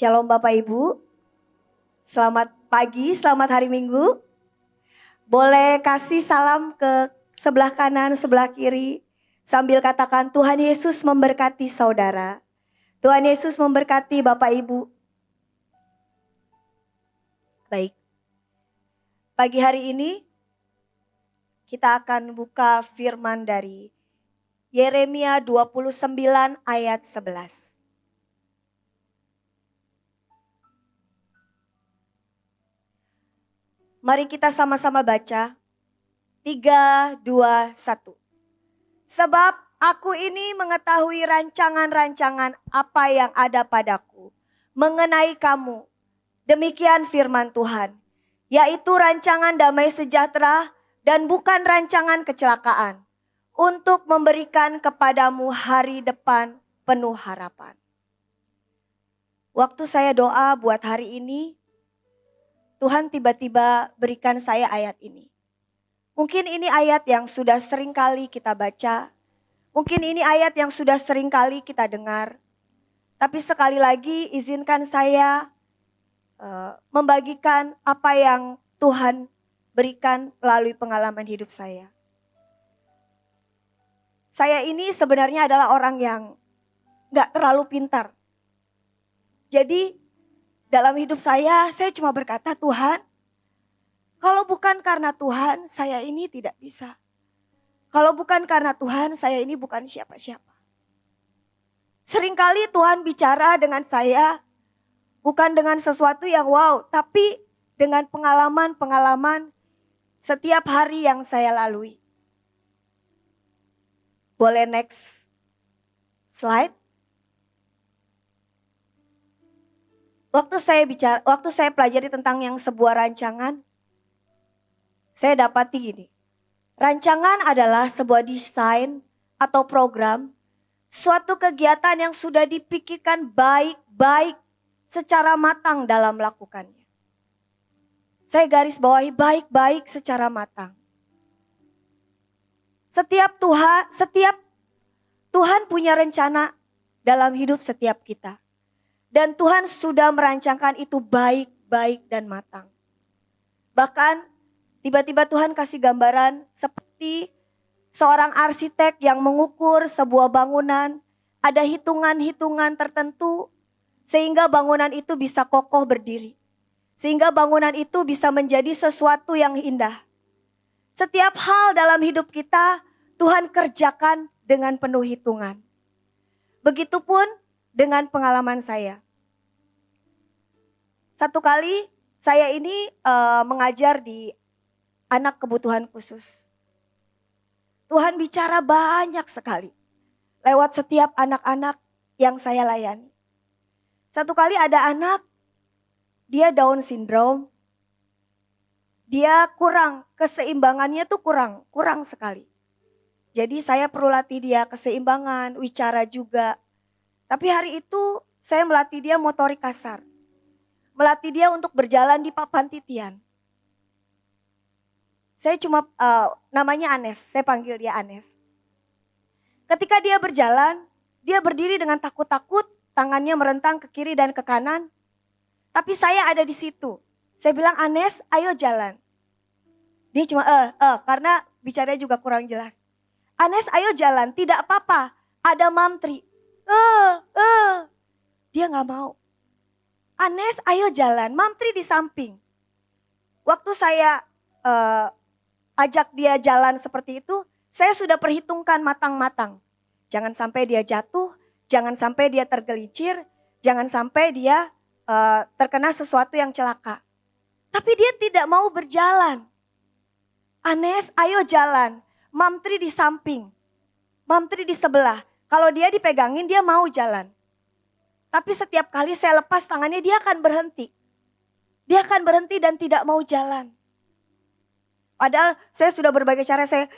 Shalom Bapak Ibu, selamat pagi, selamat hari Minggu. Boleh kasih salam ke sebelah kanan, sebelah kiri, sambil katakan Tuhan Yesus memberkati saudara. Tuhan Yesus memberkati Bapak Ibu. Baik, pagi hari ini kita akan buka firman dari Yeremia 29 ayat 11. Mari kita sama-sama baca. 3, 2, 1. Sebab aku ini mengetahui rancangan-rancangan apa yang ada padaku mengenai kamu. Demikian firman Tuhan. Yaitu rancangan damai sejahtera dan bukan rancangan kecelakaan. Untuk memberikan kepadamu hari depan penuh harapan. Waktu saya doa buat hari ini, Tuhan tiba-tiba berikan saya ayat ini. Mungkin ini ayat yang sudah sering kali kita baca. Mungkin ini ayat yang sudah sering kali kita dengar. Tapi sekali lagi izinkan saya membagikan apa yang Tuhan berikan melalui pengalaman hidup saya. Saya ini sebenarnya adalah orang yang gak terlalu pintar. Jadi dalam hidup saya cuma berkata, Tuhan, kalau bukan karena Tuhan, saya ini tidak bisa. Kalau bukan karena Tuhan, saya ini bukan siapa-siapa. Seringkali Tuhan bicara dengan saya, bukan dengan sesuatu yang wow, tapi dengan pengalaman-pengalaman setiap hari yang saya lalui. Boleh next slide? Waktu saya pelajari tentang yang sebuah rancangan, saya dapati gini. Rancangan adalah sebuah desain atau program, suatu kegiatan yang sudah dipikirkan baik-baik secara matang dalam melakukannya. Saya garis bawahi baik-baik secara matang. Setiap Tuhan punya rencana dalam hidup setiap kita. Dan Tuhan sudah merancangkan itu baik-baik dan matang. Bahkan tiba-tiba Tuhan kasih gambaran seperti seorang arsitek yang mengukur sebuah bangunan. Ada hitungan-hitungan tertentu sehingga bangunan itu bisa kokoh berdiri. Sehingga bangunan itu bisa menjadi sesuatu yang indah. Setiap hal dalam hidup kita Tuhan kerjakan dengan penuh hitungan. Begitupun dengan pengalaman saya. Satu kali saya ini mengajar di anak kebutuhan khusus. Tuhan bicara banyak sekali lewat setiap anak-anak yang saya layani. Satu kali ada anak, dia Down syndrome. Dia kurang, keseimbangannya tuh kurang sekali. Jadi saya perlu latih dia keseimbangan, wicara juga. Tapi hari itu saya melatih dia motorik kasar. Melatih dia untuk berjalan di papan titian. Saya cuma, namanya Anes, saya panggil dia Anes. Ketika dia berjalan, dia berdiri dengan takut-takut, tangannya merentang ke kiri dan ke kanan. Tapi saya ada di situ. Saya bilang, Anes, ayo jalan. Dia cuma karena bicaranya juga kurang jelas. Anes, ayo jalan, tidak apa-apa, ada mamtri. Dia gak mau. Anes, ayo jalan, mamtri di samping. Waktu saya ajak dia jalan seperti itu, saya sudah perhitungkan matang-matang. Jangan sampai dia jatuh, jangan sampai dia tergelincir, jangan sampai dia terkena sesuatu yang celaka. Tapi dia tidak mau berjalan. Anes, ayo jalan. Mamtri di samping. Mamtri di sebelah. Kalau dia dipegangin, dia mau jalan. Tapi setiap kali saya lepas tangannya, dia akan berhenti. Dia akan berhenti dan tidak mau jalan. Padahal saya sudah berbagai cara, saya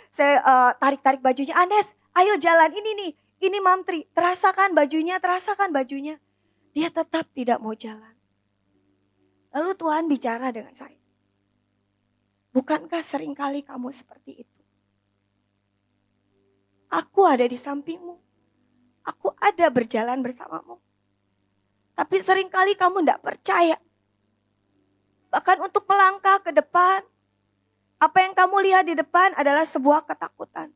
tarik-tarik bajunya. Anes, ayo jalan, ini nih, ini mamtri. Terasakan bajunya. Dia tetap tidak mau jalan. Lalu Tuhan bicara dengan saya. Bukankah seringkali kamu seperti itu? Aku ada di sampingmu. Aku ada berjalan bersamamu. Tapi seringkali kamu tidak percaya. Bahkan untuk melangkah ke depan, apa yang kamu lihat di depan adalah sebuah ketakutan.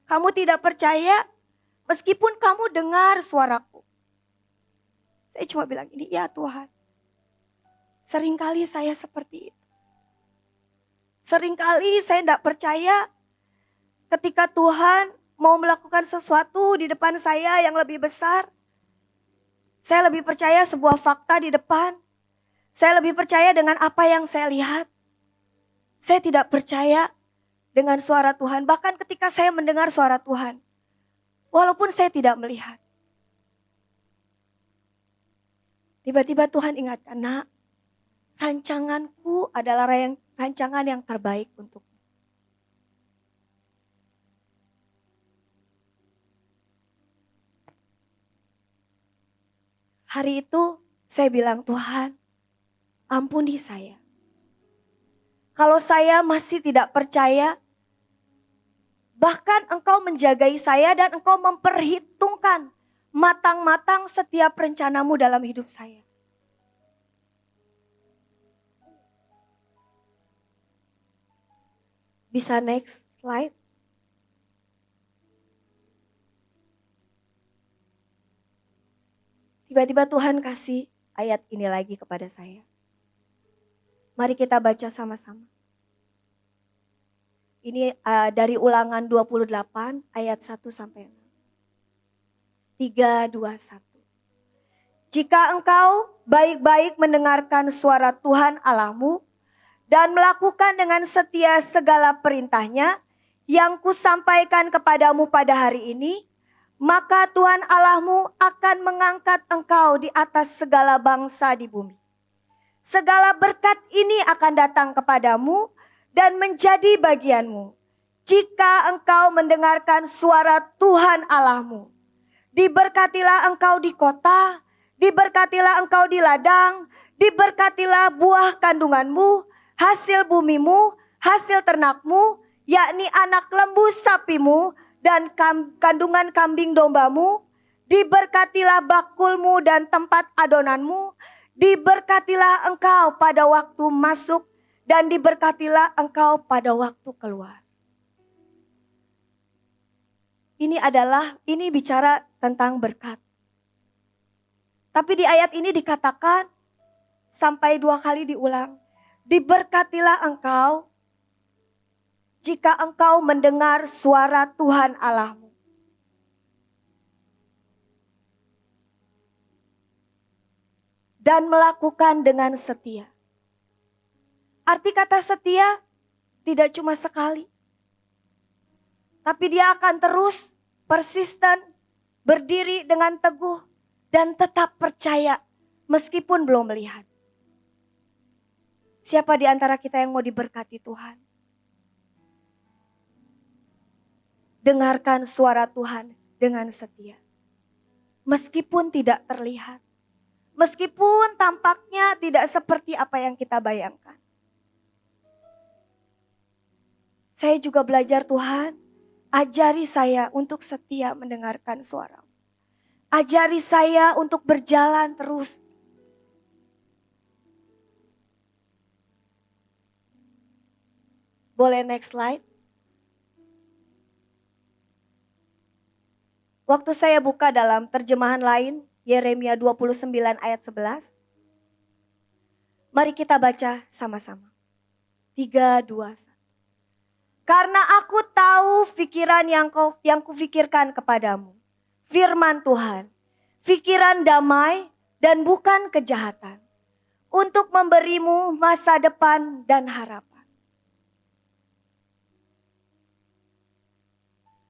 Kamu tidak percaya meskipun kamu dengar suaraku. Saya cuma bilang ini, ya Tuhan. Seringkali saya seperti itu. Seringkali saya tidak percaya ketika Tuhan mau melakukan sesuatu di depan saya yang lebih besar. Saya lebih percaya sebuah fakta di depan. Saya lebih percaya dengan apa yang saya lihat. Saya tidak percaya dengan suara Tuhan. Bahkan ketika saya mendengar suara Tuhan, walaupun saya tidak melihat. Tiba-tiba Tuhan ingatkan, nak, rancanganku adalah rancangan yang terbaik untukmu. Hari itu saya bilang, Tuhan, ampuni saya. Kalau saya masih tidak percaya, bahkan Engkau menjagai saya dan Engkau memperhitungkan matang-matang setiap rencanamu dalam hidup saya. Bisa next slide? Tiba-tiba Tuhan kasih ayat ini lagi kepada saya. Mari kita baca sama-sama. Ini dari Ulangan 28 ayat 1 sampai 6. 3, 2, 1. Jika engkau baik-baik mendengarkan suara Tuhan Allahmu dan melakukan dengan setia segala perintahnya yang kusampaikan kepadamu pada hari ini, maka Tuhan Allahmu akan mengangkat engkau di atas segala bangsa di bumi. Segala berkat ini akan datang kepadamu dan menjadi bagianmu jika engkau mendengarkan suara Tuhan Allahmu. Diberkatilah engkau di kota, diberkatilah engkau di ladang, diberkatilah buah kandunganmu, hasil bumimu, hasil ternakmu, yakni anak lembu sapimu dan kandungan kambing dombamu. Diberkatilah bakulmu dan tempat adonanmu. Diberkatilah engkau pada waktu masuk dan diberkatilah engkau pada waktu keluar. Ini bicara tentang berkat. Tapi di ayat ini dikatakan sampai 2 kali diulang. Diberkatilah engkau jika engkau mendengar suara Tuhan Allahmu. Dan melakukan dengan setia. Arti kata setia tidak cuma sekali. Tapi dia akan terus persisten, berdiri dengan teguh dan tetap percaya meskipun belum melihat. Siapa di antara kita yang mau diberkati Tuhan? Dengarkan suara Tuhan dengan setia. Meskipun tidak terlihat. Meskipun tampaknya tidak seperti apa yang kita bayangkan. Saya juga belajar, Tuhan, ajari saya untuk setia mendengarkan suara-Mu. Ajari saya untuk berjalan terus. Boleh next slide? Waktu saya buka dalam terjemahan lain, Yeremia 29 ayat 11. Mari kita baca sama-sama. 3, 2, 1. Karena aku tahu pikiran yang kufikirkan kepadamu. Firman Tuhan, pikiran damai dan bukan kejahatan. Untuk memberimu masa depan dan harapan.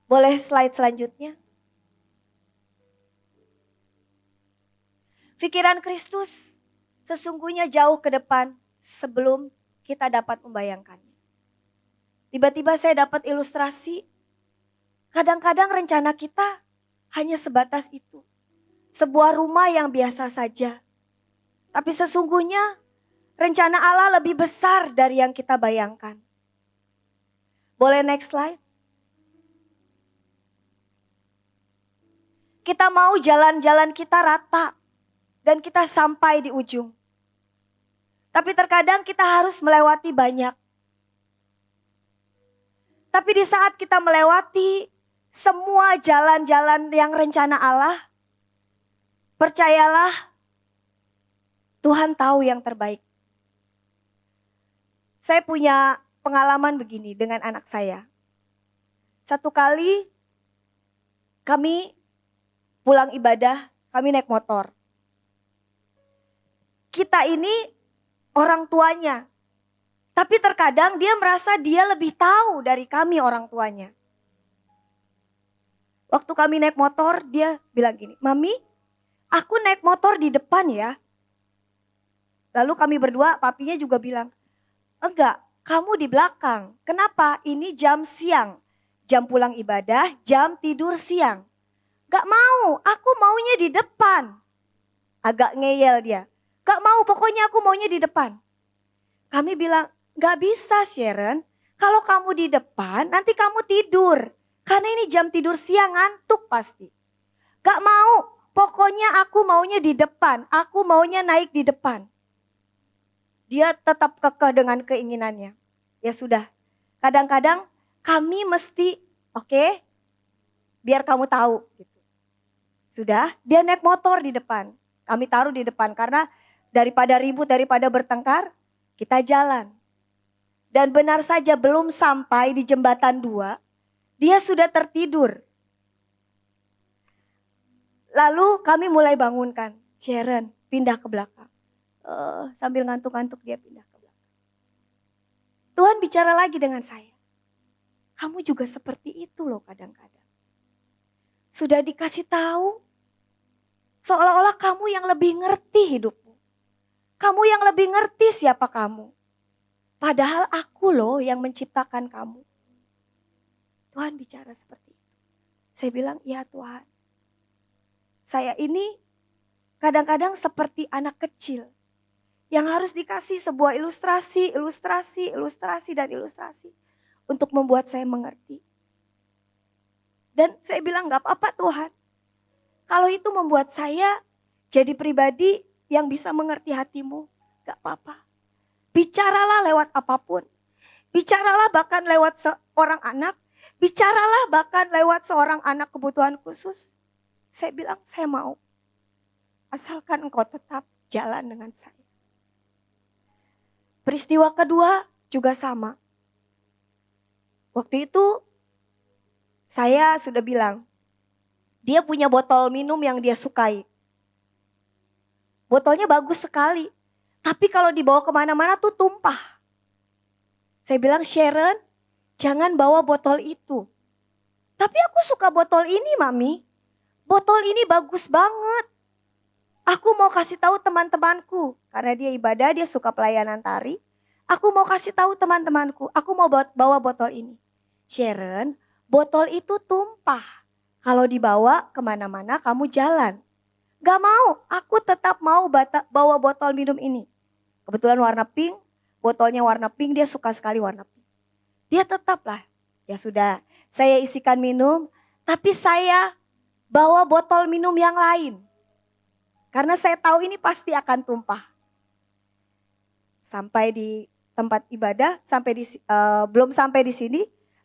Boleh slide selanjutnya? Pikiran Kristus sesungguhnya jauh ke depan sebelum kita dapat membayangkannya. Tiba-tiba saya dapat ilustrasi. Kadang-kadang rencana kita hanya sebatas itu. Sebuah rumah yang biasa saja. Tapi sesungguhnya rencana Allah lebih besar dari yang kita bayangkan. Boleh next slide? Kita mau jalan-jalan kita rata dan kita sampai di ujung. Tapi terkadang kita harus melewati banyak. Tapi di saat kita melewati semua jalan-jalan yang rencana Allah, percayalah Tuhan tahu yang terbaik. Saya punya pengalaman begini dengan anak saya. Satu kali kami pulang ibadah, kami naik motor. Kita ini orang tuanya. Tapi terkadang dia merasa dia lebih tahu dari kami orang tuanya. Waktu kami naik motor, dia bilang gini, "Mami, aku naik motor di depan ya." Lalu kami berdua, papinya juga bilang, "Enggak, kamu di belakang. Kenapa? Ini jam siang. Jam pulang ibadah, jam tidur siang." "Gak mau, aku maunya di depan." Agak ngeyel dia. "Gak mau, pokoknya aku maunya di depan." Kami bilang, "Gak bisa Sharon, kalau kamu di depan nanti kamu tidur. Karena ini jam tidur siang, ngantuk pasti." "Gak mau, pokoknya aku maunya di depan, aku maunya naik di depan." Dia tetap kekeh dengan keinginannya. Ya sudah, kadang-kadang kami mesti, oke, biar kamu tahu. Gitu. Sudah, dia naik motor di depan. Kami taruh di depan karena daripada ribut, daripada bertengkar, kita jalan. Dan benar saja belum sampai di jembatan 2, dia sudah tertidur. Lalu kami mulai bangunkan, "Sharon, pindah ke belakang." Sambil ngantuk-ngantuk dia pindah ke belakang. Tuhan bicara lagi dengan saya. Kamu juga seperti itu loh kadang-kadang. Sudah dikasih tahu, seolah-olah kamu yang lebih ngerti hidupmu. Kamu yang lebih ngerti siapa kamu. Padahal aku loh yang menciptakan kamu. Tuhan bicara seperti itu. Saya bilang, "Ya Tuhan, saya ini kadang-kadang seperti anak kecil yang harus dikasih sebuah ilustrasi dan ilustrasi untuk membuat saya mengerti." Dan saya bilang, "Gak apa-apa Tuhan. Kalau itu membuat saya jadi pribadi yang bisa mengerti hatimu, gak apa-apa. Bicaralah lewat apapun. Bicaralah bahkan lewat seorang anak. Bicaralah bahkan lewat seorang anak kebutuhan khusus." Saya bilang, "Saya mau. Asalkan engkau tetap jalan dengan saya." Peristiwa kedua juga sama. Waktu itu saya sudah bilang, dia punya botol minum yang dia sukai. Botolnya bagus sekali. Tapi kalau dibawa kemana-mana tuh tumpah. Saya bilang, "Sharon, jangan bawa botol itu." "Tapi aku suka botol ini Mami. Botol ini bagus banget. Aku mau kasih tahu teman-temanku." Karena dia ibadah, dia suka pelayanan tari. "Aku mau kasih tahu teman-temanku, aku mau bawa botol ini." "Sharon, botol itu tumpah. Kalau dibawa kemana-mana kamu jalan." "Gak mau, aku tetap mau bawa botol minum ini." Kebetulan warna pink, botolnya warna pink, dia suka sekali warna pink. Dia tetaplah, ya sudah, saya isikan minum, tapi saya bawa botol minum yang lain. Karena saya tahu ini pasti akan tumpah. Sampai di tempat ibadah, belum sampai di sini,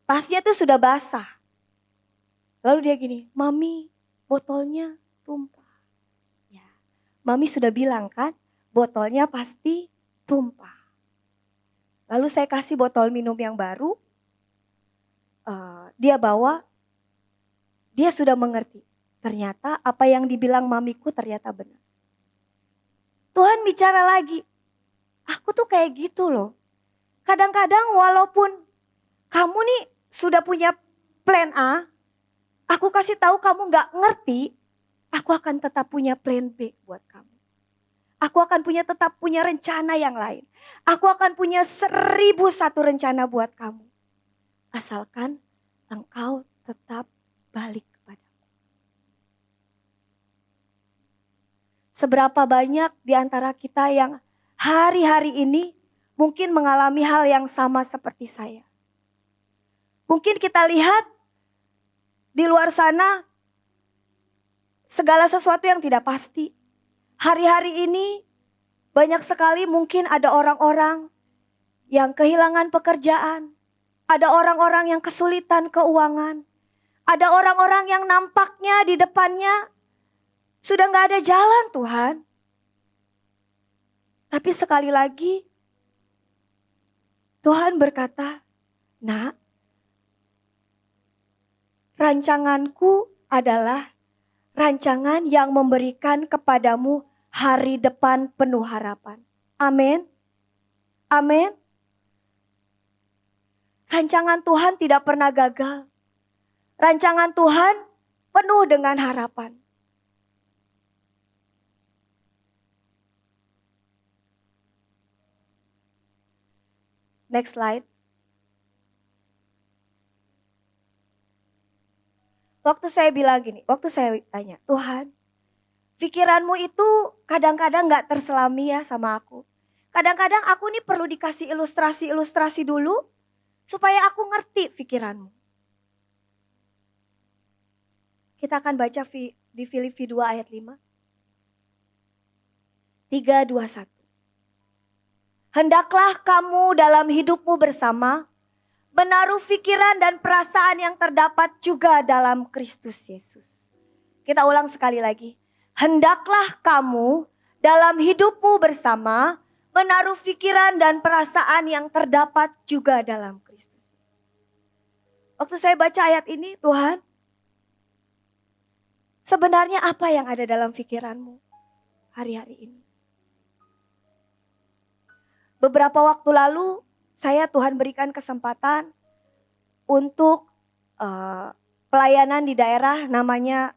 tasnya tuh sudah basah. Lalu dia gini, "Mami, botolnya tumpah." Ya, Mami sudah bilang kan, botolnya pasti tumpah. Lalu saya kasih botol minum yang baru, dia bawa, dia sudah mengerti. Ternyata apa yang dibilang mamiku ternyata benar. Tuhan bicara lagi, aku tuh kayak gitu loh. Kadang-kadang walaupun kamu nih sudah punya plan A, aku kasih tahu kamu gak ngerti, aku akan tetap punya plan B buat kamu. Aku akan tetap punya rencana yang lain. Aku akan punya 1001 rencana buat kamu. Asalkan engkau tetap balik kepadaku. Seberapa banyak di antara kita yang hari-hari ini mungkin mengalami hal yang sama seperti saya. Mungkin kita lihat di luar sana segala sesuatu yang tidak pasti. Hari-hari ini banyak sekali mungkin ada orang-orang yang kehilangan pekerjaan. Ada orang-orang yang kesulitan keuangan. Ada orang-orang yang nampaknya di depannya sudah gak ada jalan Tuhan. Tapi sekali lagi Tuhan berkata, "Nak, rancanganku adalah rancangan yang memberikan kepadamu hari depan penuh harapan." Amin. Amin. Rancangan Tuhan tidak pernah gagal. Rancangan Tuhan penuh dengan harapan. Next slide. Waktu saya bilang gini, waktu saya tanya, "Tuhan, pikiranmu itu kadang-kadang gak terselami ya sama aku. Kadang-kadang aku nih perlu dikasih ilustrasi-ilustrasi dulu supaya aku ngerti pikiranmu." Kita akan baca di Filipi 2 ayat 5. 3, 2, 1. "Hendaklah kamu dalam hidupmu bersama menaruh pikiran dan perasaan yang terdapat juga dalam Kristus Yesus." Kita ulang sekali lagi. Hendaklah kamu dalam hidupmu bersama menaruh pikiran dan perasaan yang terdapat juga dalam Kristus. Waktu saya baca ayat ini, Tuhan, sebenarnya apa yang ada dalam pikiranmu hari-hari ini? Beberapa waktu lalu, Tuhan berikan kesempatan untuk pelayanan di daerah namanya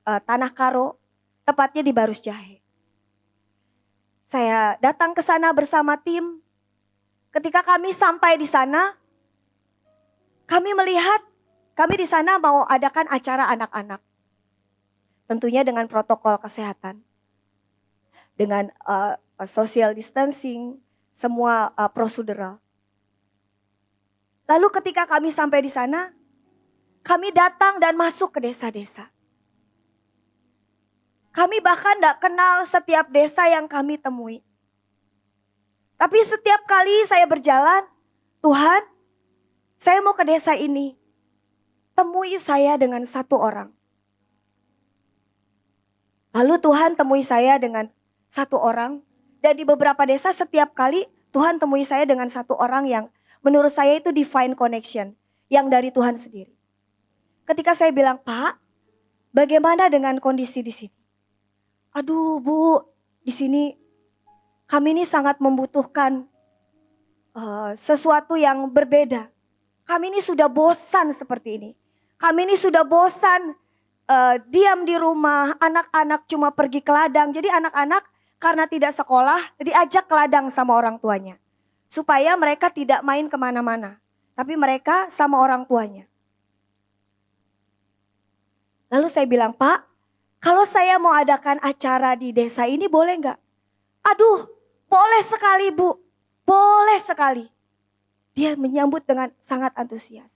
Tanah Karo, tepatnya di Barus Jahe. Saya datang ke sana bersama tim. Ketika kami sampai di sana, kami melihat kami di sana mau adakan acara anak-anak. Tentunya dengan protokol kesehatan. Dengan social distancing, semua prosedural. Lalu ketika kami sampai di sana, kami datang dan masuk ke desa-desa. Kami bahkan tidak kenal setiap desa yang kami temui. Tapi setiap kali saya berjalan, "Tuhan, saya mau ke desa ini. Temui saya dengan satu orang." Lalu Tuhan temui saya dengan satu orang. Dan di beberapa desa setiap kali Tuhan temui saya dengan satu orang yang menurut saya itu divine connection. Yang dari Tuhan sendiri. Ketika saya bilang, "Pak, bagaimana dengan kondisi di sini?" "Aduh Bu, di sini kami ini sangat membutuhkan sesuatu yang berbeda. Kami ini sudah bosan seperti ini. Kami ini sudah bosan diam di rumah, anak-anak cuma pergi ke ladang." Jadi anak-anak karena tidak sekolah diajak ke ladang sama orang tuanya. Supaya mereka tidak main kemana-mana. Tapi mereka sama orang tuanya. Lalu saya bilang, "Pak, kalau saya mau adakan acara di desa ini boleh gak?" "Aduh, boleh sekali Bu, boleh sekali." Dia menyambut dengan sangat antusias.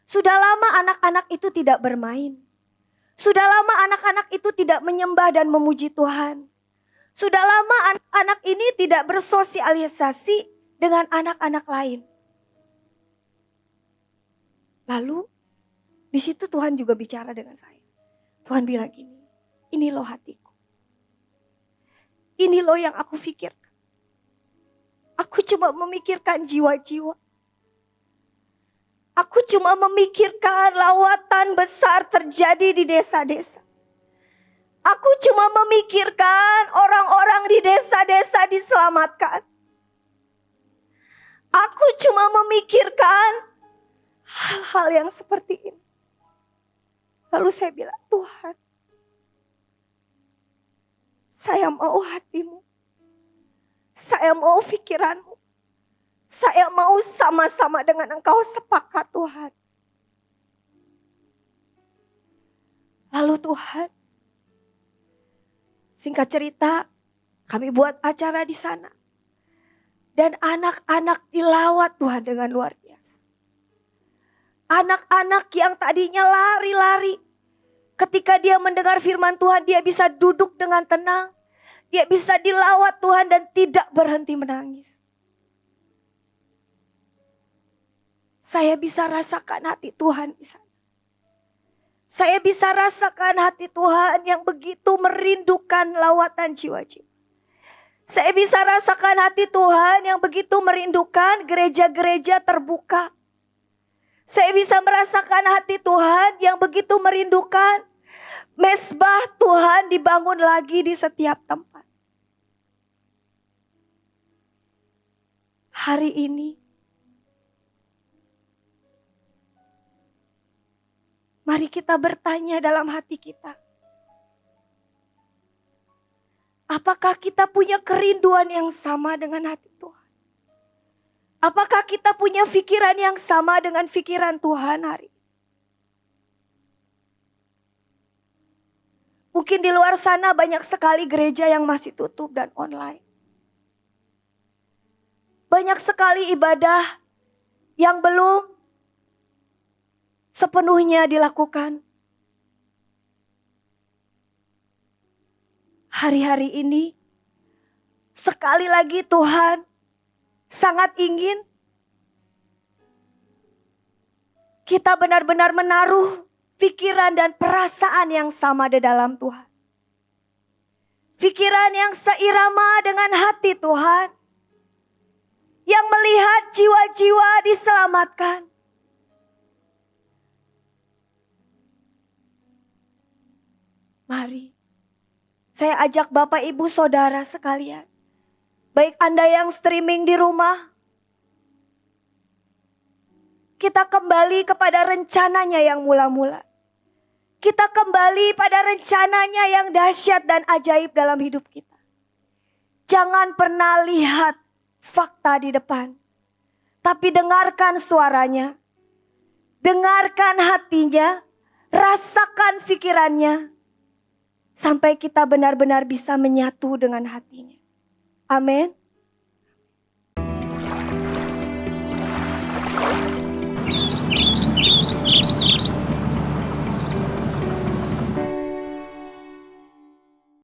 Sudah lama anak-anak itu tidak bermain. Sudah lama anak-anak itu tidak menyembah dan memuji Tuhan. Sudah lama anak-anak ini tidak bersosialisasi dengan anak-anak lain. Lalu di situ Tuhan juga bicara dengan saya. Tuhan bilang gini, "Ini loh hatiku. Ini loh yang aku pikirkan. Aku cuma memikirkan jiwa-jiwa. Aku cuma memikirkan lawatan besar terjadi di desa-desa. Aku cuma memikirkan orang-orang di desa-desa diselamatkan. Aku cuma memikirkan hal-hal yang seperti ini." Lalu saya bilang, "Tuhan, saya mau hatimu. Saya mau pikiranmu. Saya mau sama-sama dengan Engkau sepakat Tuhan." Lalu Tuhan, singkat cerita, kami buat acara di sana. Dan anak-anak dilawat Tuhan dengan luar biasa. Anak-anak yang tadinya lari-lari. Ketika dia mendengar firman Tuhan, dia bisa duduk dengan tenang. Dia bisa dilawat Tuhan dan tidak berhenti menangis. Saya bisa rasakan hati Tuhan di sana. Saya bisa rasakan hati Tuhan yang begitu merindukan lawatan jiwa-jiwa. Saya bisa rasakan hati Tuhan yang begitu merindukan gereja-gereja terbuka. Saya bisa merasakan hati Tuhan yang begitu merindukan mesbah Tuhan dibangun lagi di setiap tempat. Hari ini, mari kita bertanya dalam hati kita. Apakah kita punya kerinduan yang sama dengan hati Tuhan? Apakah kita punya pikiran yang sama dengan pikiran Tuhan hari ini? Mungkin di luar sana banyak sekali gereja yang masih tutup dan online. Banyak sekali ibadah yang belum sepenuhnya dilakukan. Hari-hari ini, sekali lagi Tuhan sangat ingin kita benar-benar menaruh pikiran dan perasaan yang sama di dalam Tuhan. Pikiran yang seirama dengan hati Tuhan. Yang melihat jiwa-jiwa diselamatkan. Mari, saya ajak Bapak Ibu Saudara sekalian. Baik Anda yang streaming di rumah. Kita kembali kepada rencananya yang mula-mula. Kita kembali pada rencananya yang dahsyat dan ajaib dalam hidup kita. Jangan pernah lihat fakta di depan. Tapi dengarkan suaranya. Dengarkan hatinya. Rasakan pikirannya. Sampai kita benar-benar bisa menyatu dengan hatinya. Amin.